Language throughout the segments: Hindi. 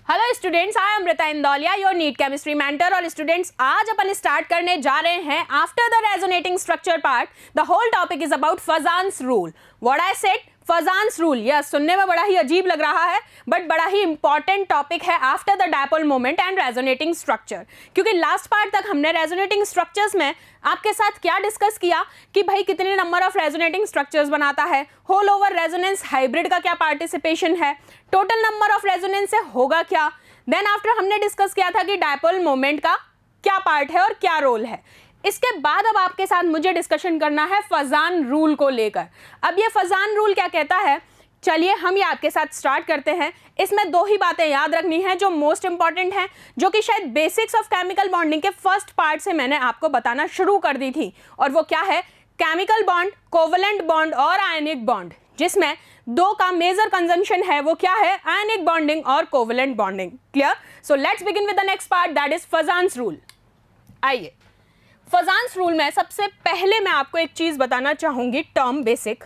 Hello students, I am Amrita Indoliya, your NEET chemistry mentor. और स्टूडेंट्स, आज अपन स्टार्ट करने जा रहे हैं after the resonating structure part. The whole topic is about Fajans rule. What I said, Fajans rule. यह सुनने में बड़ा ही अजीब लग रहा है, बट बड़ा ही इंपॉर्टेंट टॉपिक है after the dipole moment and resonating structure. क्योंकि लास्ट पार्ट तक हमने रेजोनेटिंग स्ट्रक्चर्स में आपके साथ क्या डिस्कस किया कि भाई कितने नंबर ऑफ रेजोनेटिंग स्ट्रक्चर्स बनाता है, होल ओवर रेजोनेंस हाइब्रिड का क्या पार्टिसिपेशन है, टोटल नंबर ऑफ रेजोनेंस से होगा क्या। देन आफ्टर हमने डिस्कस किया था कि डायपोल मोमेंट का क्या पार्ट है और क्या रोल है। इसके बाद अब आपके साथ मुझे डिस्कशन करना है फजान रूल को लेकर। अब ये फजान रूल क्या कहता है, चलिए हम ये आपके साथ स्टार्ट करते हैं। इसमें दो ही बातें याद रखनी है जो मोस्ट इंपॉर्टेंट हैं, जो कि शायद बेसिक्स ऑफ केमिकल बॉन्डिंग के फर्स्ट पार्ट से मैंने आपको बताना शुरू कर दी थी। और वो क्या है, केमिकल बॉन्ड, कोवलेंट बॉन्ड और आयनिक बॉन्ड, जिसमें दो का मेजर कंजम्पशन है। वो क्या है, आयनिक बॉन्डिंग और covalent bonding. Clear? So let's begin with the next part, that is फजान्स rule. आइए, फजान्स रूल में सबसे पहले मैं आपको एक चीज बताना चाहूंगी, टर्म बेसिक,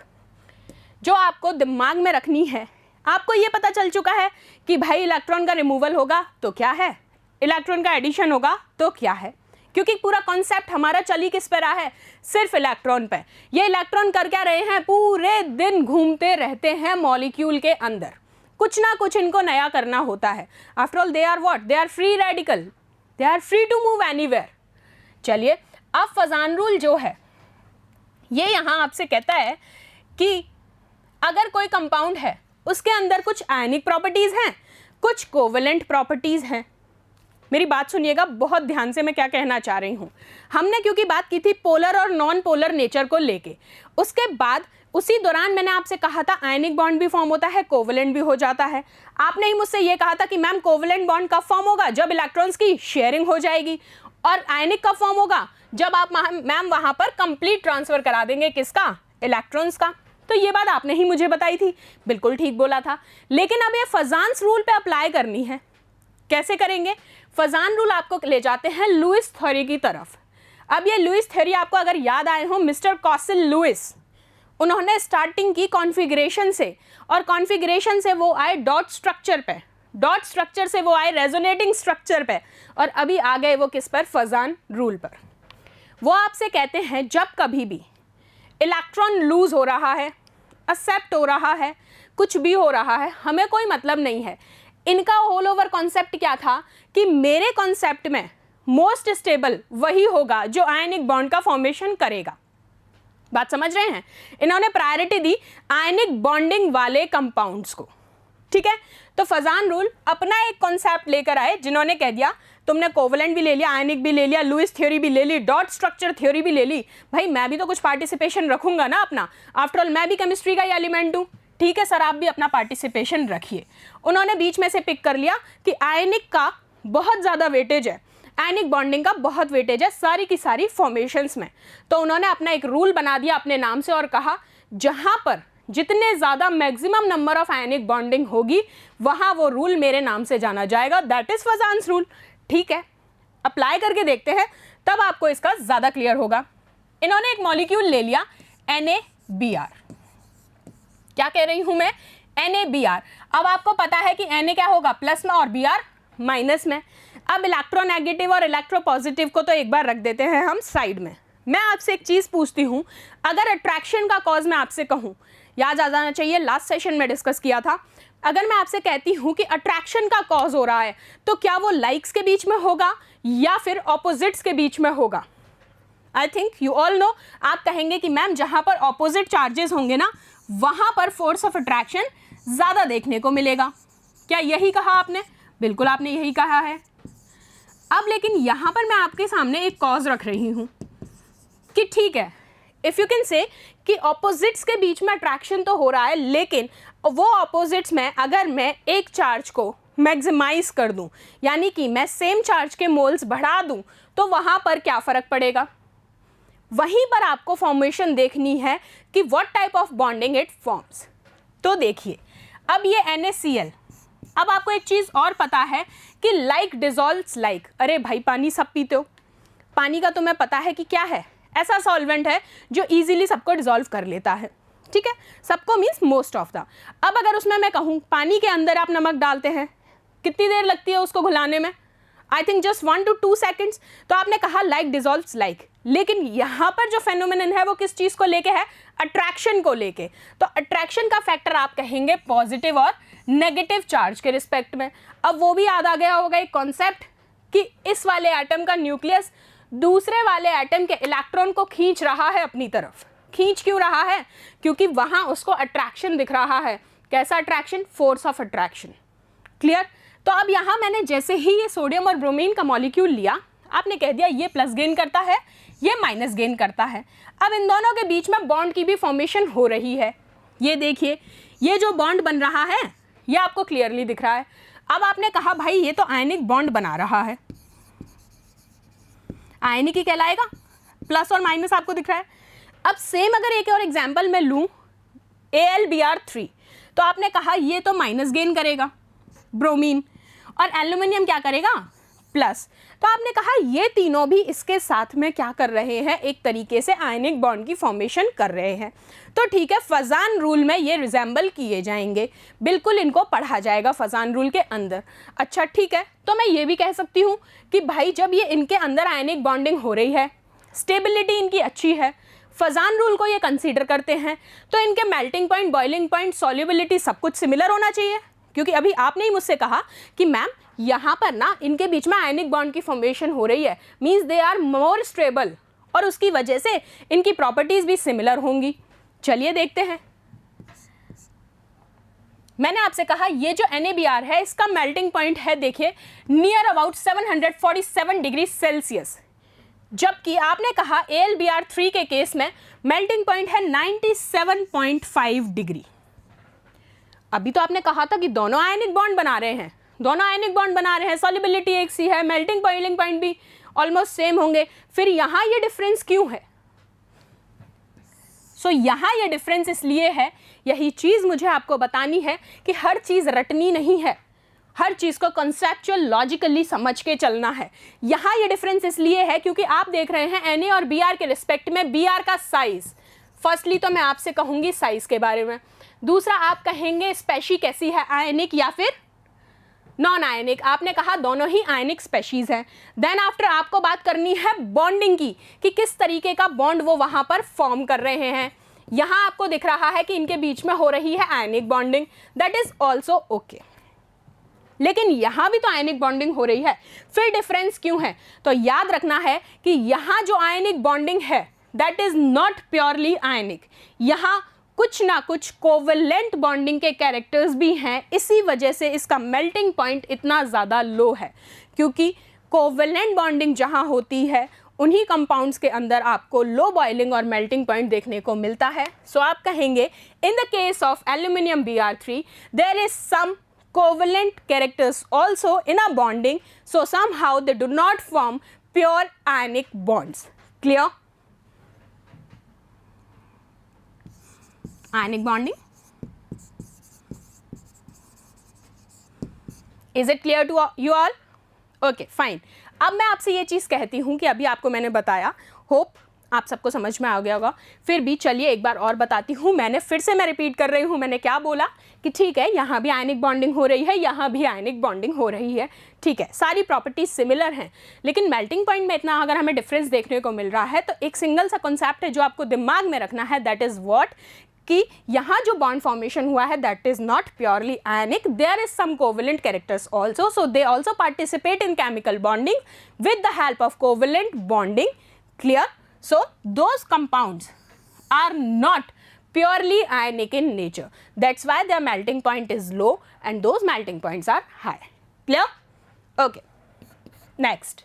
जो आपको दिमाग में रखनी है। आपको ये पता चल चुका है कि भाई इलेक्ट्रॉन का रिमूवल होगा तो क्या है, इलेक्ट्रॉन का एडिशन होगा तो क्या है। क्योंकि पूरा कॉन्सेप्ट हमारा चली किस पे रहा है, सिर्फ इलेक्ट्रॉन पे। ये इलेक्ट्रॉन कर क्या रहे हैं, पूरे दिन घूमते रहते हैं मॉलिक्यूल के अंदर, कुछ ना कुछ इनको नया करना होता है। After all they are what, they are free radical, they are free to move anywhere. चलिए, अब फजान रूल जो है ये यहां आपसे कहता है कि अगर कोई कंपाउंड है उसके अंदर कुछ आयनिक प्रॉपर्टीज हैं, कुछ कोवेलेंट प्रॉपर्टीज हैं। मेरी बात सुनिएगा बहुत ध्यान से, मैं क्या कहना चाह रही हूं। हमने क्योंकि बात की थी पोलर और नॉन पोलर नेचर को लेके, उसके बाद उसी दौरान मैंने आपसे कहा था आयनिक बॉन्ड भी फॉर्म होता है, कोवेलेंट भी हो जाता है। आपने ही मुझसे ये कहा था कि मैम कोवेलेंट बॉन्ड कब फॉर्म होगा, जब इलेक्ट्रॉन्स की शेयरिंग हो जाएगी, और आयनिक कब फॉर्म होगा, जब आप मैम वहां पर कंप्लीट ट्रांसफर करा देंगे, किसका, इलेक्ट्रॉन्स का। तो ये बात आपने ही मुझे बताई थी, बिल्कुल ठीक बोला था। लेकिन अब ये फजान्स रूल पे अप्लाई करनी है। कैसे करेंगे, फजान रूल आपको ले जाते हैं लुईस थ्योरी की तरफ। अब ये लुईस थ्योरी आपको अगर याद आए हो, मिस्टर कॉसिल लुईस, उन्होंने स्टार्टिंग की कॉन्फ़िगरेशन से, और कॉन्फ़िगरेशन से वो आए डॉट स्ट्रक्चर पे, डॉट स्ट्रक्चर से वो आए रेजोनेटिंग स्ट्रक्चर पे, और अभी आ गए वो किस पर, फजान रूल पर। वो आपसे कहते हैं जब कभी भी इलेक्ट्रॉन लूज हो रहा है, एक्सेप्ट हो रहा है, कुछ भी हो रहा है, हमें कोई मतलब नहीं है। इनका होल ओवर कॉन्सेप्ट क्या था कि मेरे कॉन्सेप्ट में मोस्ट स्टेबल वही होगा जो आयनिक बॉन्ड का फॉर्मेशन करेगा। बात समझ रहे हैं? इन्होंने प्रायोरिटी दी आयनिक बॉन्डिंग वाले कंपाउंड्स को। ठीक है, तो फजान रूल अपना एक कॉन्सेप्ट लेकर आए, जिन्होंने कह दिया तुमने कोवेलेंट भी ले लिया, आयनिक भी ले लिया, लुईस थ्योरी भी ले ली, डॉट स्ट्रक्चर थ्योरी भी ले ली, भाई मैं भी तो कुछ पार्टिसिपेशन रखूंगा ना अपना, आफ्टर ऑल मैं भी केमिस्ट्री का ही एलिमेंट हूँ। ठीक है सर, आप भी अपना पार्टिसिपेशन रखिए। उन्होंने बीच में से पिक कर लिया कि आयनिक का बहुत ज़्यादा वेटेज है, आयनिक बॉन्डिंग का बहुत वेटेज है सारी की सारी फॉर्मेशंस में। तो उन्होंने अपना एक रूल बना दिया अपने नाम से और कहा जहाँ पर जितने ज़्यादा maximum number of ionic bonding होगी वहाँ वो रूल मेरे नाम से जाना जाएगा, दैट इज़ फजान्स रूल। ठीक है, अप्लाई करके देखते हैं, तब आपको इसका ज़्यादा क्लियर होगा। इन्होंने एक मॉलिक्यूल ले लिया NaBr। क्या कह रही हूं मैं, NaBr। अब आपको पता है कि Na क्या होगा, प्लस में, और Br माइनस में। अब इलेक्ट्रोनेगेटिव और इलेक्ट्रोपॉजिटिव को तो एक बार रख देते हैं हम साइड में। मैं आपसे एक चीज़ पूछती हूँ, अगर अट्रैक्शन का कॉज मैं आपसे कहूँ, याद आ जाना चाहिए लास्ट सेशन में डिस्कस किया था, अगर मैं आपसे कहती हूँ कि अट्रैक्शन का कॉज हो रहा है तो क्या वो लाइक्स के बीच में होगा या फिर ऑपोजिट्स के बीच में होगा। I think you all know, आप कहेंगे कि मैम जहाँ पर ऑपोजिट चार्जेस होंगे ना वहाँ पर फोर्स ऑफ अट्रैक्शन ज़्यादा देखने को मिलेगा। क्या यही कहा आपने? बिल्कुल आपने यही कहा है। अब लेकिन यहाँ पर मैं आपके सामने एक कॉज रख रही हूँ कि ठीक है, इफ़ यू कैन से कि ऑपोजिट्स के बीच में अट्रैक्शन तो हो रहा है, लेकिन वो ऑपोजिट्स में अगर मैं एक चार्ज को मैक्सिमाइज कर दूं, यानी कि मैं सेम चार्ज के मोल्स बढ़ा दूं, तो वहाँ पर क्या फ़र्क पड़ेगा। वहीं पर आपको फॉर्मेशन देखनी है कि what type of bonding it forms. तो देखिए, अब ये NaCl, अब आपको एक चीज़ और पता है कि लाइक डिजॉल्व्स लाइक। अरे भाई, पानी सब पीते हो, पानी का तुम्हें पता है कि क्या है, ऐसा सॉल्वेंट है जो इजीली सबको डिजॉल्व कर लेता है। ठीक है, सबको मीन्स मोस्ट ऑफ द। अब अगर उसमें मैं कहूँ पानी के अंदर आप नमक डालते हैं, कितनी देर लगती है उसको घुलाने में? I think just 1 to 2 seconds। तो आपने कहा लाइक डिजॉल्व्स लाइक, लेकिन यहाँ पर जो फेनोमेनन है वो किस चीज़ को लेके है? अट्रैक्शन को लेके। तो अट्रैक्शन का फैक्टर आप कहेंगे पॉजिटिव और नेगेटिव चार्ज के रिस्पेक्ट में। अब वो भी याद आ गया होगा एक कॉन्सेप्ट कि इस वाले एटम का न्यूक्लियस दूसरे वाले एटम के इलेक्ट्रॉन को खींच रहा है अपनी तरफ। खींच क्यों रहा है? क्योंकि वहाँ उसको अट्रैक्शन दिख रहा है। कैसा attraction? Force of attraction. Clear? तो अब यहाँ मैंने जैसे ही ये सोडियम और ब्रोमीन का मॉलिक्यूल लिया, आपने कह दिया ये प्लस गेन करता है, ये माइनस गेन करता है। अब इन दोनों के बीच में बॉन्ड की भी फॉर्मेशन हो रही है। ये देखिए, ये जो बॉन्ड बन रहा है ये आपको क्लियरली दिख रहा है। अब आपने कहा भाई ये तो आयनिक बॉन्ड बना रहा है, आयनिक ही कहलाएगा, प्लस और माइनस आपको दिख रहा है। अब सेम अगर एक और एग्जाम्पल मैं लूँ AlBr3, तो आपने कहा ये तो माइनस गेन करेगा ब्रोमीन, और एल्यूमिनियम क्या करेगा? प्लस। तो आपने कहा ये तीनों भी इसके साथ में क्या कर रहे हैं? एक तरीके से आयनिक बॉन्ड की फॉर्मेशन कर रहे हैं। तो ठीक है, फजान रूल में ये रिजेंबल किए जाएंगे, बिल्कुल इनको पढ़ा जाएगा फजान रूल के अंदर। अच्छा ठीक है, तो मैं ये भी कह सकती हूँ कि भाई जब ये इनके अंदर आयनिक बॉन्डिंग हो रही है, स्टेबिलिटी इनकी अच्छी है, फजान रूल को ये कंसीडर करते हैं, तो इनके melting point, boiling point, solubility सब कुछ सिमिलर होना चाहिए। क्योंकि अभी आपने ही मुझसे कहा कि मैम यहाँ पर ना इनके बीच में आयनिक बॉन्ड की फॉर्मेशन हो रही है, means they are more stable, और उसकी वजह से इनकी प्रॉपर्टीज भी सिमिलर होंगी। चलिए देखते हैं। मैंने आपसे कहा ये जो NaBr है इसका मेल्टिंग पॉइंट है, देखिए नियर अबाउट 747 डिग्री सेल्सियस, जबकि आपने कहा AlBr3 के केस में मेल्टिंग पॉइंट है 97.5 डिग्री। अभी तो आपने कहा था कि दोनों आयनिक बॉन्ड बना रहे हैं, दोनों आयनिक बॉन्ड बना रहे हैं, सॉल्युबिलिटी एक सी है, मेल्टिंग बॉइलिंग पॉइंट भी ऑलमोस्ट सेम होंगे, फिर यहाँ ये डिफरेंस क्यों है? सो यहाँ ये डिफरेंस इसलिए है, यही चीज़ मुझे आपको बतानी है कि हर चीज़ रटनी नहीं है, हर चीज़ को कॉन्सेप्चुअल लॉजिकली समझ के चलना है। यहाँ ये डिफरेंस इसलिए है क्योंकि आप देख रहे हैं Na और Br के रिस्पेक्ट में Br का साइज। फर्स्टली तो मैं आपसे कहूँगी साइज के बारे में, दूसरा आप कहेंगे स्पेशी कैसी है, आयनिक या फिर नॉन आयनिक। आपने कहा दोनों ही आयनिक स्पेशीज हैं। देन आफ्टर आपको बात करनी है बॉन्डिंग की, कि किस तरीके का बॉन्ड वो वहाँ पर फॉर्म कर रहे हैं। यहाँ आपको दिख रहा है कि इनके बीच में हो रही है ionic bonding, that is also okay, लेकिन यहाँ भी तो आयनिक बॉन्डिंग हो रही है, फिर डिफरेंस क्यों है? तो याद रखना है कि यहाँ जो आयनिक बॉन्डिंग है दैट इज नॉट प्योरली आयनिक, यहाँ कुछ ना कुछ कोवेलेंट बॉन्डिंग के कैरेक्टर्स भी हैं, इसी वजह से इसका मेल्टिंग पॉइंट इतना ज़्यादा लो है, क्योंकि कोवेलेंट बॉन्डिंग जहाँ होती है उन्हीं कंपाउंड्स के अंदर आपको लो बॉइलिंग और मेल्टिंग पॉइंट देखने को मिलता है। सो आप कहेंगे in the case of aluminium Br3 there is some covalent characters also in a bonding, so somehow they do not form pure ionic bonds. Clear? Ionic bonding. Is it clear to you all? Okay, fine. अब मैं आपसे ये चीज़ कहती हूँ कि अभी आपको मैंने बताया, होप आप सबको समझ में आ गया होगा, फिर भी चलिए एक बार और बताती हूँ। फिर से मैं रिपीट कर रही हूँ, मैंने क्या बोला कि ठीक है यहाँ भी आयनिक बॉन्डिंग हो रही है, यहाँ भी आयनिक बॉन्डिंग हो रही है, ठीक है, सारी प्रॉपर्टीज सिमिलर हैं, लेकिन मेल्टिंग पॉइंट में इतना अगर हमें डिफरेंस देखने को मिल रहा है तो एक सिंगल सा कॉन्सेप्ट है जो आपको दिमाग में रखना है, दैट इज़ व्हाट, कि यहाँ जो बॉन्ड फॉर्मेशन हुआ है that is not purely ionic, there is some covalent characters also, so they also participate in chemical bonding with the help of covalent bonding. Clear? So those compounds are not purely ionic in nature. That's why their melting point is low and those melting points are high. Clear? Okay. Next.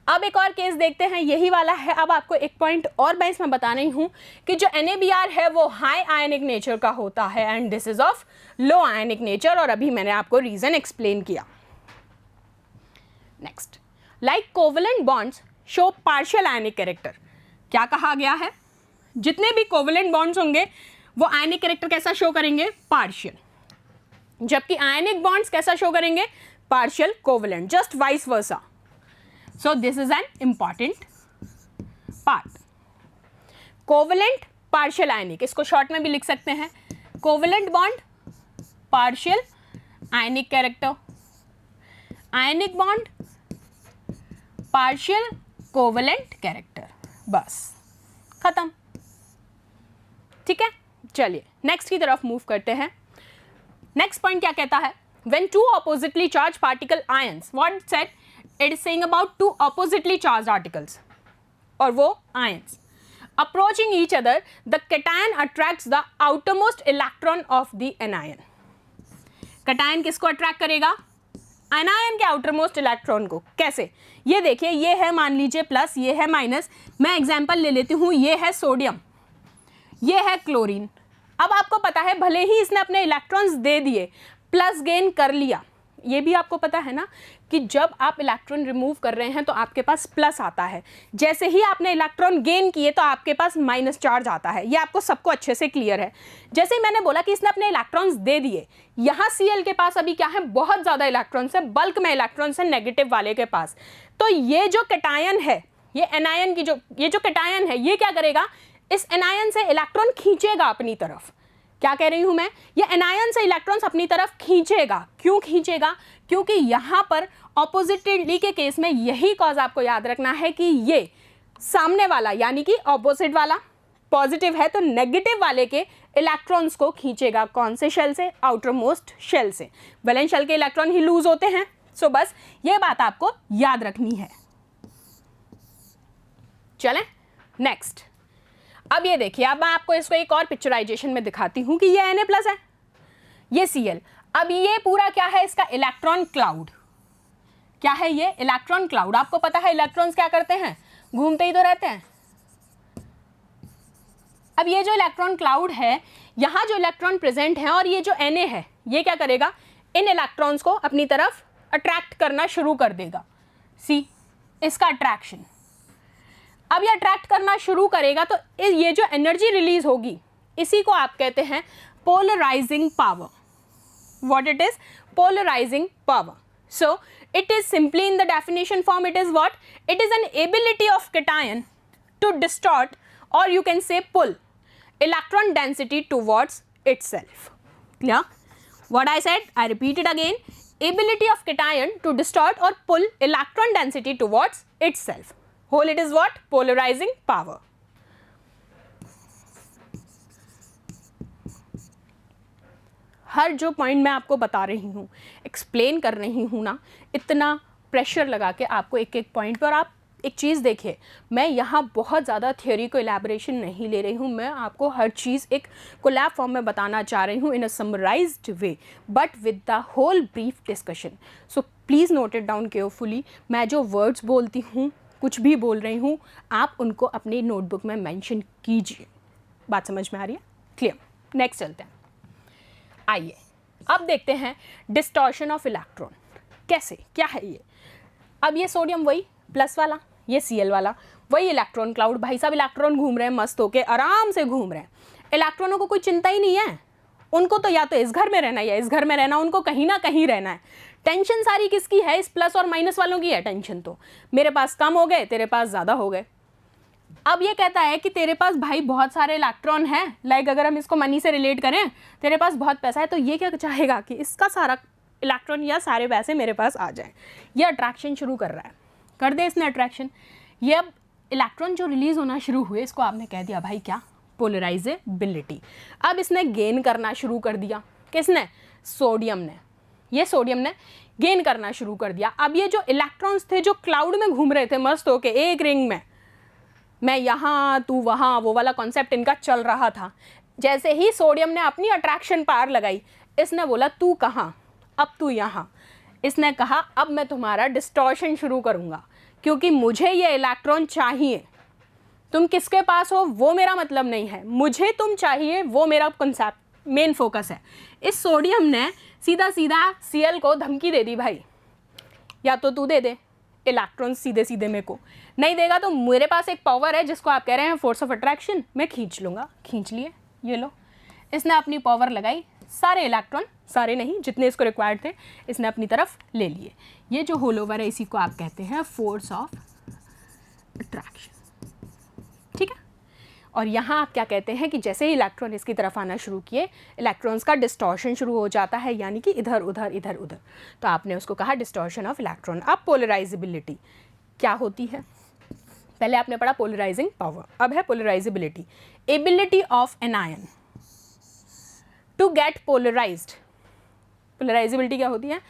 अब एक और केस देखते हैं, यही वाला है. अब आपको एक पॉइंट और मैं इसमें बता रही हूँ कि जो NaBr है वो हाई आयनिक नेचर का होता है and this is of low ionic nature, और अभी मैंने आपको रीजन एक्सप्लेन किया. Next, like covalent bonds show partial ionic character. क्या कहा गया है? जितने भी कोवेलेंट बॉन्ड्स होंगे वो आयनिक कैरेक्टर कैसा शो करेंगे? पार्शियल. जबकि आयनिक बॉन्ड्स कैसा शो करेंगे? Partial covalent. Just vice versa. So this is an important part. Covalent partial ionic, इसको शॉर्ट में भी लिख सकते हैं. Covalent bond partial ionic character. Ionic bond, partial covalent character, बस खत्म। ठीक है, चलिए नेक्स्ट की तरफ मूव करते हैं। नेक्स्ट पॉइंट क्या कहता है, when two oppositely charge particle ions, what said, it is saying about two oppositely charge articles, और वो ions approaching each other, the cation attracts the outermost electron of the anion. Cation किसको अट्रैक्ट करेगा, एनायन के आउटरमोस्ट इलेक्ट्रॉन को। कैसे, ये देखिए, ये है मान लीजिए प्लस, ये है माइनस, मैं एग्जांपल ले लेती हूँ, ये है सोडियम, ये है क्लोरीन। अब आपको पता है भले ही इसने अपने इलेक्ट्रॉन्स दे दिए, प्लस गेन कर लिया, ये भी आपको पता है ना कि जब आप इलेक्ट्रॉन रिमूव कर रहे हैं तो आपके पास प्लस आता है, जैसे ही आपने इलेक्ट्रॉन गेन किए तो आपके पास माइनस चार्ज आता है। ये आपको सबको अच्छे से क्लियर है। जैसे ही मैंने बोला कि इसने अपने इलेक्ट्रॉन्स दे दिए, यहाँ Cl के पास अभी क्या है, बहुत ज़्यादा इलेक्ट्रॉन्स है, बल्क में इलेक्ट्रॉन्स है नेगेटिव वाले के पास। तो ये जो कैटायन है, ये एनायन की ये जो कैटायन है, ये क्या करेगा, इस एनायन से इलेक्ट्रॉन खींचेगा अपनी तरफ। क्या कह रही हूं मैं, ये एनायन से इलेक्ट्रॉन्स अपनी तरफ खींचेगा। क्यों खींचेगा, क्योंकि यहां पर ऑपोजिटली के केस में यही कॉज आपको याद रखना है कि ये सामने वाला यानी कि ऑपोजिट वाला पॉजिटिव है तो नेगेटिव वाले के इलेक्ट्रॉन्स को खींचेगा। कौन से शेल से, आउटर मोस्ट शेल से। वैलेंस शेल के इलेक्ट्रॉन ही लूज होते हैं। सो बस ये बात आपको याद रखनी है। चलें नेक्स्ट। अब ये देखिए, अब मैं आपको इसको एक और पिक्चराइजेशन में दिखाती हूं कि ये Na+ है, ये Cl। अब ये पूरा क्या है, इसका इलेक्ट्रॉन क्लाउड। क्या है ये, इलेक्ट्रॉन क्लाउड। आपको पता है इलेक्ट्रॉन्स क्या करते हैं, घूमते ही तो रहते हैं। अब ये जो इलेक्ट्रॉन क्लाउड है, यहाँ जो इलेक्ट्रॉन प्रेजेंट है और ये जो Na है, ये क्या करेगा, इन इलेक्ट्रॉन्स को अपनी तरफ अट्रैक्ट करना शुरू कर देगा। सी इसका अट्रैक्शन। अब ये अट्रैक्ट करना शुरू करेगा तो ये जो एनर्जी रिलीज होगी, इसी को आप कहते हैं polarizing power. What it is, polarizing power. So it is simply in the definition form, it is what, it is an ability of cation to distort और you can say pull electron density towards itself. Clear, what I said, I repeat it again, ability of cation to distort और pull electron density towards itself. Whole it is what? Polarizing power. हर जो पॉइंट मैं आपको बता रही हूँ, एक्सप्लेन कर रही हूँ ना, इतना प्रेशर लगा के आपको एक एक पॉइंट पर। आप एक चीज़ देखिए, मैं यहाँ बहुत ज़्यादा थियोरी को इलेबोरेशन नहीं ले रही हूँ, मैं आपको हर चीज़ एक कोलैब फॉर्म में बताना चाह रही हूँ in a summarised way, but with the whole brief discussion. So please note it down carefully. मैं जो वर्ड्स बोलती हूँ, कुछ भी बोल रही हूँ, आप उनको अपनी नोटबुक में मेंशन कीजिए। बात समझ में आ रही है, क्लियर। नेक्स्ट चलते हैं। आइए अब देखते हैं डिस्टॉर्शन ऑफ इलेक्ट्रॉन कैसे, क्या है ये। अब ये सोडियम वही प्लस वाला, ये Cl वाला वही इलेक्ट्रॉन क्लाउड। भाई साहब इलेक्ट्रॉन घूम रहे हैं मस्त होके, आराम से घूम रहे हैं। इलेक्ट्रॉनों को कोई चिंता ही नहीं है, उनको तो या तो इस घर में रहना है या इस घर में रहना, उनको कहीं ना कहीं रहना है। टेंशन सारी किसकी है, इस प्लस और माइनस वालों की है टेंशन। तो मेरे पास कम हो गए, तेरे पास ज़्यादा हो गए। अब ये कहता है कि तेरे पास भाई बहुत सारे इलेक्ट्रॉन हैं, लाइक अगर हम इसको मनी से रिलेट करें, तेरे पास बहुत पैसा है, तो ये क्या चाहेगा कि इसका सारा इलेक्ट्रॉन या सारे पैसे मेरे पास आ जाए। ये अट्रैक्शन शुरू कर रहा है, कर दे इसने अट्रैक्शन। ये अब इलेक्ट्रॉन जो रिलीज होना शुरू हुए, इसको आपने कह दिया भाई क्या, पोलराइजेबिलिटी। अब इसने गेन करना शुरू कर दिया, किसने, सोडियम ने। ये सोडियम ने गेन करना शुरू कर दिया। अब ये जो इलेक्ट्रॉन्स थे जो क्लाउड में घूम रहे थे मस्त होके एक रिंग में, मैं यहाँ तू वहाँ, वो वाला कॉन्सेप्ट इनका चल रहा था। जैसे ही सोडियम ने अपनी अट्रैक्शन पावर लगाई, इसने बोला तू कहाँ, अब तू यहाँ। इसने कहा अब मैं तुम्हारा डिस्टॉर्शन शुरू करूँगा, क्योंकि मुझे ये इलेक्ट्रॉन चाहिए। तुम किसके पास हो वो मेरा मतलब नहीं है, मुझे तुम चाहिए, वो मेरा कॉन्सेप्ट मेन फोकस है। इस सोडियम ने सीधा सीधा Cl को धमकी दे दी, भाई या तो तू दे दे इलेक्ट्रॉन सीधे सीधे मेरे को, नहीं देगा तो मेरे पास एक पावर है जिसको आप कह रहे हैं फोर्स ऑफ अट्रैक्शन, मैं खींच लूँगा। खींच लिए, ये लो। इसने अपनी पावर लगाई, सारे इलेक्ट्रॉन, सारे नहीं जितने इसको रिक्वायर्ड थे, इसने अपनी तरफ ले लिए। ये जो होल ओवर है इसी को आप कहते हैं फोर्स ऑफ अट्रैक्शन। ठीक है, और यहाँ आप क्या कहते हैं कि जैसे ही इलेक्ट्रॉन इसकी तरफ आना शुरू किए, इलेक्ट्रॉन्स का डिस्टॉर्शन शुरू हो जाता है, यानी कि इधर उधर इधर उधर, तो आपने उसको कहा डिस्टॉर्शन ऑफ इलेक्ट्रॉन। अब पोलराइजेबिलिटी क्या होती है? पहले आपने पढ़ा पोलराइजिंग पावर, अब है polarisability. Ability of an ion to get polarised. Polarisability क्या होती है?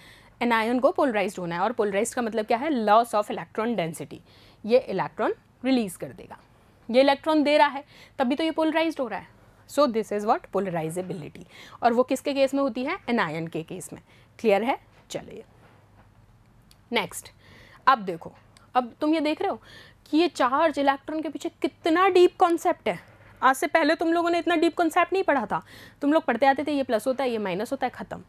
एन आयन को पोलराइज्ड होना है, और पोलराइज्ड का मतलब क्या है? Loss of electron density. ये इलेक्ट्रॉन रिलीज कर देगा, ये इलेक्ट्रॉन दे रहा है तभी तो ये पोलराइज्ड हो रहा है। सो दिस इज व्हाट? पोलराइजेबिलिटी। और वो किसके केस में होती है? एन आयन के केस में। क्लियर है? चलिए नेक्स्ट। अब देखो, अब तुम ये देख रहे हो कि ये चार्ज इलेक्ट्रॉन के पीछे कितना डीप कॉन्सेप्ट है। आज से पहले तुम लोगों ने इतना डीप कॉन्सेप्ट नहीं पढ़ा था, तुम लोग पढ़ते आते थे ये प्लस होता है, ये माइनस होता है, ख़त्म।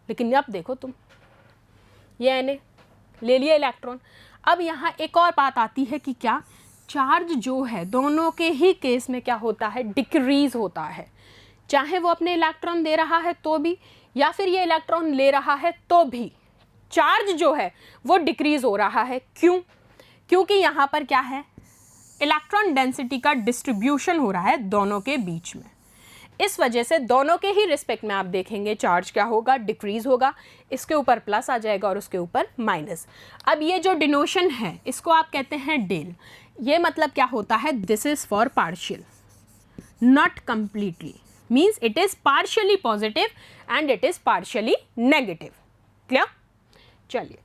लेकिन अब देखो तुम, ये Na ले लिया इलेक्ट्रॉन। अब यहाँ एक और बात आती है कि क्या चार्ज जो है दोनों के ही केस में क्या होता है? डिक्रीज होता है। चाहे वो अपने इलेक्ट्रॉन दे रहा है तो भी, या फिर ये इलेक्ट्रॉन ले रहा है तो भी, चार्ज जो है वो डिक्रीज हो रहा है। क्यों? क्योंकि यहाँ पर क्या है? इलेक्ट्रॉन डेंसिटी का डिस्ट्रीब्यूशन हो रहा है दोनों के बीच में। इस वजह से दोनों के ही रिस्पेक्ट में आप देखेंगे चार्ज क्या होगा? डिक्रीज होगा। इसके ऊपर प्लस आ जाएगा और उसके ऊपर माइनस। अब ये जो डिनोशन है इसको आप कहते हैं डेल। ये मतलब क्या होता है? This is for partial, not completely, means it is partially positive and it is partially negative. Clear? चलिए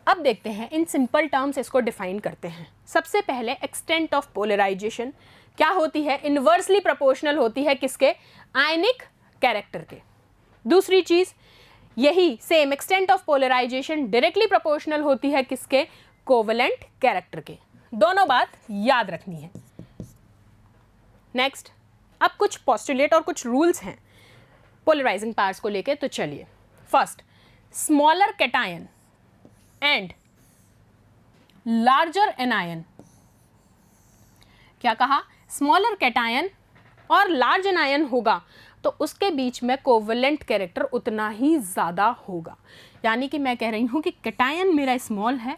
अब देखते हैं, इन सिंपल टर्म्स इसको डिफाइन करते हैं। सबसे पहले एक्सटेंट ऑफ पोलराइजेशन क्या होती है? इन्वर्सली प्रोपोर्शनल होती है किसके? आयनिक कैरेक्टर के। दूसरी चीज यही same extent of polarisation directly proportional होती है किसके? कोवेलेंट कैरेक्टर के। दोनों बात याद रखनी है। नेक्स्ट, अब कुछ पोस्टुलेट और कुछ रूल्स हैं पोलराइजिंग पार्ट्स को लेके। तो चलिए, first, smaller cation and larger anion. क्या कहा? स्मॉलर कैटायन और लार्ज एनायन होगा तो उसके बीच में कोवेलेंट कैरेक्टर उतना ही ज़्यादा होगा। यानी कि मैं कह रही हूँ कि कैटायन मेरा स्मॉल है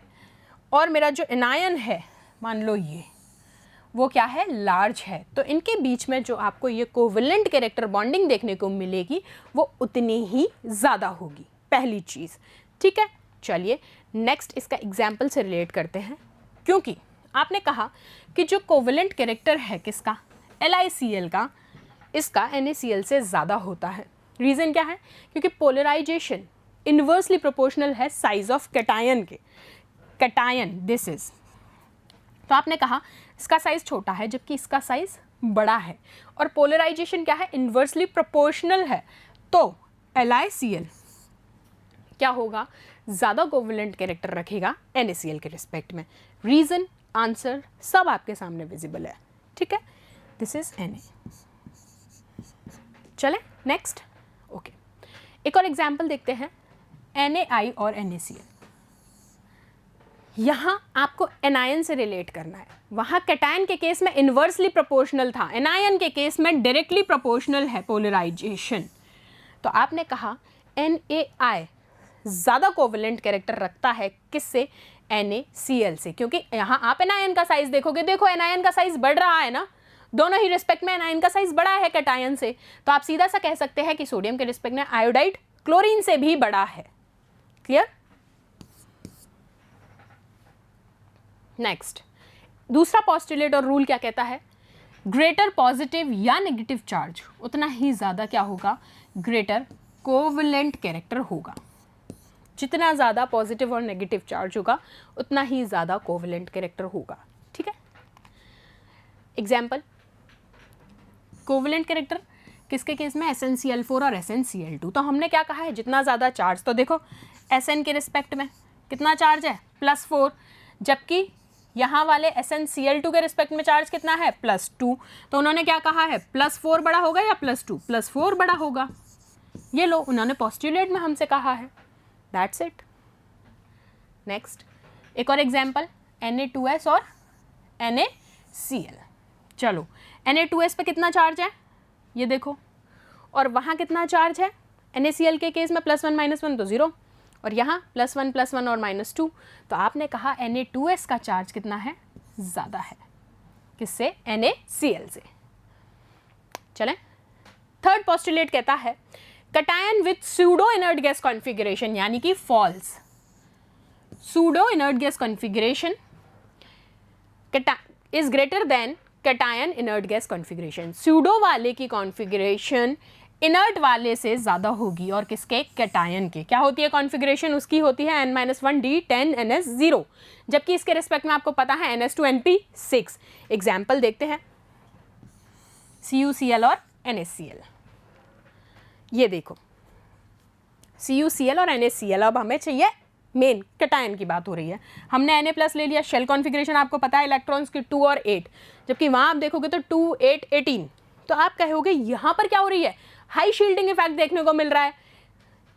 और मेरा जो एनायन है, मान लो ये, वो क्या है? लार्ज है। तो इनके बीच में जो आपको ये कोवेलेंट कैरेक्टर बॉन्डिंग देखने को मिलेगी वो उतनी ही ज़्यादा होगी। पहली चीज़, ठीक है। चलिए नेक्स्ट इसका एग्जाम्पल से रिलेट करते हैं, क्योंकि आपने कहा कि जो कोवेलेंट कैरेक्टर है किसका? LiCl का, इसका NaCl से ज़्यादा होता है। रीज़न क्या है? क्योंकि पोलराइजेशन इन्वर्सली प्रोपोर्शनल है साइज ऑफ कैटायन के। कैटायन दिस इज, तो आपने कहा इसका साइज छोटा है जबकि इसका साइज बड़ा है, और पोलराइजेशन क्या है? इन्वर्सली प्रोपोर्शनल है। तो LiCl क्या होगा? ज़्यादा कोवेलेंट कैरेक्टर रखेगा NaCl के रिस्पेक्ट में। रीज़न, आंसर सब आपके सामने विजिबल है, ठीक है। This is Na। चले नेक्स्ट। ओके, एक और एग्जाम्पल देखते हैं, NaI और NaCl। यहाँ आपको एनायन से रिलेट करना है। वहाँ कैटायन के केस में इन्वर्सली प्रोपोर्शनल था, एनायन के केस में डायरेक्टली प्रोपोर्शनल है पोलराइजेशन। तो आपने कहा NaI ज़्यादा कोवेलेंट कैरेक्टर रखता है किससे? NaCl से, क्योंकि यहाँ आप एनायन का साइज देखोगे, देखो एनायन का साइज बढ़ रहा है ना, दोनों ही रिस्पेक्ट में एनायन का साइज बड़ा है कैटायन से। तो आप सीधा सा कह सकते हैं कि सोडियम के रिस्पेक्ट में आयोडाइड क्लोरीन से भी बड़ा है। क्लियर? नेक्स्ट, दूसरा पोस्टुलेट और रूल क्या कहता है? ग्रेटर पॉजिटिव या नेगेटिव चार्ज उतना ही ज़्यादा क्या होगा? ग्रेटर कोवेलेंट कैरेक्टर होगा। जितना ज़्यादा पॉजिटिव और नेगेटिव चार्ज होगा उतना ही ज़्यादा कोवेलेंट कैरेक्टर होगा, ठीक है। एग्जाम्पल, कोवेलेंट कैरेक्टर किसके केस में? SnCl4 और SnCl2। तो हमने क्या कहा है? जितना ज़्यादा चार्ज, तो देखो Sn के रिस्पेक्ट में कितना चार्ज है? +4, जबकि यहाँ वाले SnCl2 के रिस्पेक्ट में चार्ज कितना है? +2। तो उन्होंने क्या कहा है? +4 बड़ा होगा या +2? +4 बड़ा होगा। ये लो, उन्होंने पोस्टुलेट में हमसे कहा है। That's it. नेक्स्ट, एक और एग्जाम्पल, Na2S और NaCl। चलो, Na2S पे कितना चार्ज है ये देखो, और वहाँ कितना चार्ज है? NaCl के केस में +1 -1 तो 0, और यहाँ +1 +1 और -2। तो आपने कहा Na2S का चार्ज कितना है? ज़्यादा है। किससे? NaCl से। चलें, थर्ड पोस्टुलेट कहता है cation with pseudo inert gas configuration, यानी कि false pseudo inert gas configuration is greater than cation inert gas configuration. Pseudo वाले की कॉन्फ़िगरेशन इनर्ट वाले से ज़्यादा होगी, और किसके? कैटायन के। क्या होती है कॉन्फ़िगरेशन? उसकी होती है N-1D10NS0, जबकि इसके रिस्पेक्ट में आपको पता है NS2NP6। एग्जाम्पल देखते हैं, CuCl और NaCl। ये देखो CuCl और NaCl। अब हमें चाहिए मेन कैटायन की बात हो रही है। हमने Na+ ले लिया, शेल कॉन्फ़िगरेशन आपको पता है इलेक्ट्रॉन्स की 2 और 8, जबकि वहाँ आप देखोगे तो 2, 8, 18। तो आप कहोगे यहाँ पर क्या हो रही है? हाई शील्डिंग इफेक्ट देखने को मिल रहा है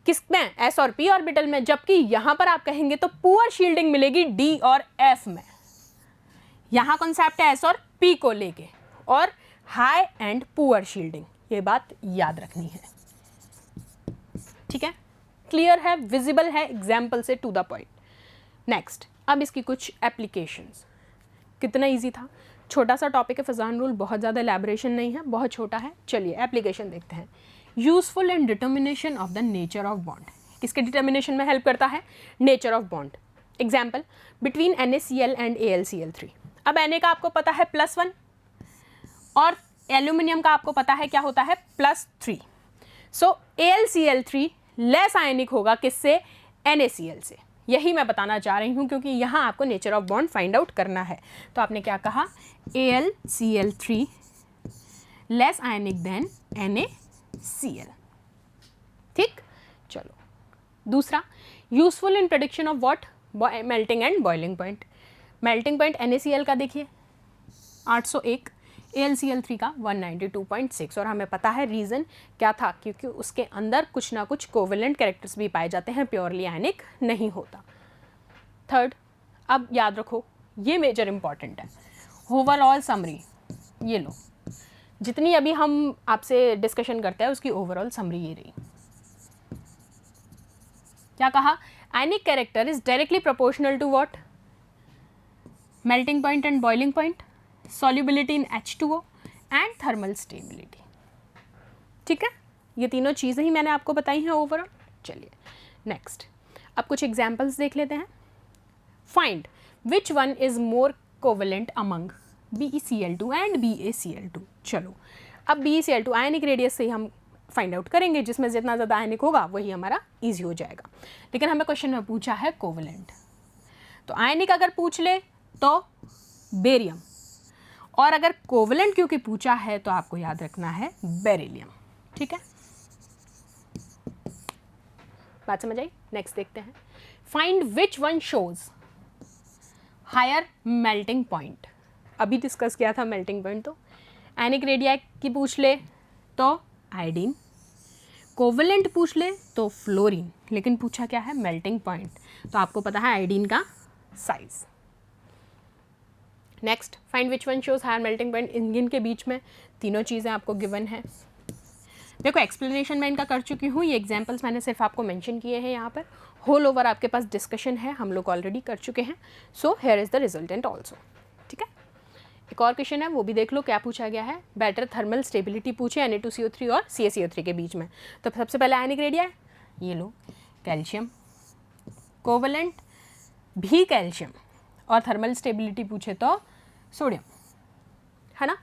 किसमें? S और P ऑर्बिटल में, जबकि यहाँ पर आप कहेंगे तो पुअर शील्डिंग मिलेगी D और F में। यहाँ कॉन्सेप्ट है S और P को लेके, और हाई एंड पुअर शील्डिंग, ये बात याद रखनी है। ठीक है, क्लियर है, विजिबल है एग्जाम्पल से, टू द पॉइंट। नेक्स्ट, अब इसकी कुछ एप्लीकेशंस। कितना इजी था, छोटा सा टॉपिक है फजान रूल, बहुत ज़्यादा एलैबोरेशन नहीं है, बहुत छोटा है। चलिए एप्लीकेशन देखते हैं। Useful in determination of the nature of bond, किसके डिटर्मिनेशन में हेल्प करता है? Nature of bond. Example, between NaCl and AlCl3। अब Na का आपको पता है +1, और एल्यूमिनियम का आपको पता है क्या होता है? +3। सो AlCl3 लेस आयनिक होगा किससे? NaCl से। यही मैं बताना चाह रही हूँ, क्योंकि यहाँ आपको nature of bond find out करना है। तो आपने क्या कहा? AlCl3 लेस आयनिक देन NaCl। ठीक, चलो दूसरा, useful in prediction of what? Melting and boiling point. Melting point NaCl का देखिए 801, AlCl3 का 192.6, और हमें पता है रीज़न क्या था, क्योंकि उसके अंदर कुछ ना कुछ कोवेलेंट कैरेक्टर्स भी पाए जाते हैं, प्योरली आयनिक नहीं होता। थर्ड, अब याद रखो ये मेजर इंपॉर्टेंट है, ओवरऑल समरी। ये लो, जितनी अभी हम आपसे डिस्कशन करते हैं उसकी ओवरऑल समरी ये रही। क्या कहा? Ionic character is directly proportional to what? Melting point and boiling point, solubility in H2O and thermal stability. ठीक है, ये तीनों चीज़ें ही मैंने आपको बताई हैं ओवरऑल। चलिए नेक्स्ट, अब कुछ एग्जांपल्स देख लेते हैं। Find which one is more covalent among BeCl2 and BaCl2। चलो, अब BeCl2 आयनिक रेडियस से ही हम फाइंड आउट करेंगे, जिसमें जितना ज़्यादा आयनिक होगा वही हमारा ईजी हो जाएगा। लेकिन हमें क्वेश्चन में पूछा है कोवेलेंट, तो आयनिक अगर पूछ ले तो बेरियम, और अगर कोवेलेंट क्योंकि पूछा है तो आपको याद रखना है बेरिलियम। ठीक है, बात समझ आई? नेक्स्ट देखते हैं। Find which one shows higher melting point. अभी डिस्कस किया था मेल्टिंग पॉइंट, तो आयनिक रेडिया की पूछ ले तो आयोडीन, कोवेलेंट पूछ ले तो फ्लोरीन, लेकिन पूछा क्या है? मेल्टिंग पॉइंट, तो आपको पता है आयोडीन का size. Next, find which one shows higher melting point. इनके के बीच में तीनों चीज़ें आपको गिवन है। देखो एक्सप्लेनेशन मैं इनका कर चुकी हूँ, ये एग्जांपल्स मैंने सिर्फ आपको मेंशन किए हैं यहाँ पर। होल ओवर आपके पास डिस्कशन है, हम लोग ऑलरेडी कर चुके हैं। So here is the resultant also. ठीक है, एक और क्वेश्चन है, वो भी देख लो क्या पूछा गया है। बेटर थर्मल स्टेबिलिटी पूछे Na2CO3 और CaCO3 के बीच में। तो सबसे पहले आयनिक रेडिया है, ये लो कैल्शियम, कोवेलेंट भी कैल्शियम, और थर्मल स्टेबिलिटी पूछे तो सोडियम, है ना।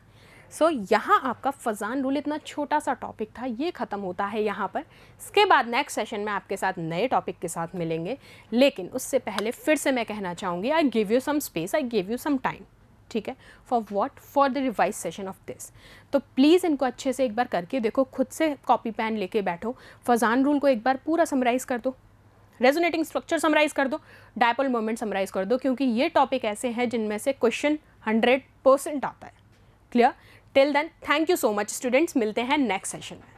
सो यहाँ आपका फजान रूल इतना छोटा सा टॉपिक था, ये ख़त्म होता है यहाँ पर। इसके बाद नेक्स्ट सेशन में आपके साथ नए टॉपिक के साथ मिलेंगे, लेकिन उससे पहले फिर से मैं कहना चाहूँगी, I give you some space, I give you some time. ठीक है, for what? For the revise session of this. तो प्लीज़ इनको अच्छे से एक बार करके देखो, खुद से कॉपी पेन लेके बैठो, फजान रूल को एक बार पूरा समराइज़ कर दो, रेजोनेटिंग स्ट्रक्चर समराइज कर दो, डायपोल मोमेंट समराइज कर दो, क्योंकि ये टॉपिक ऐसे हैं जिनमें से क्वेश्चन 100% आता है। Clear? Till then, thank you so much students, मिलते हैं नेक्स्ट सेशन में।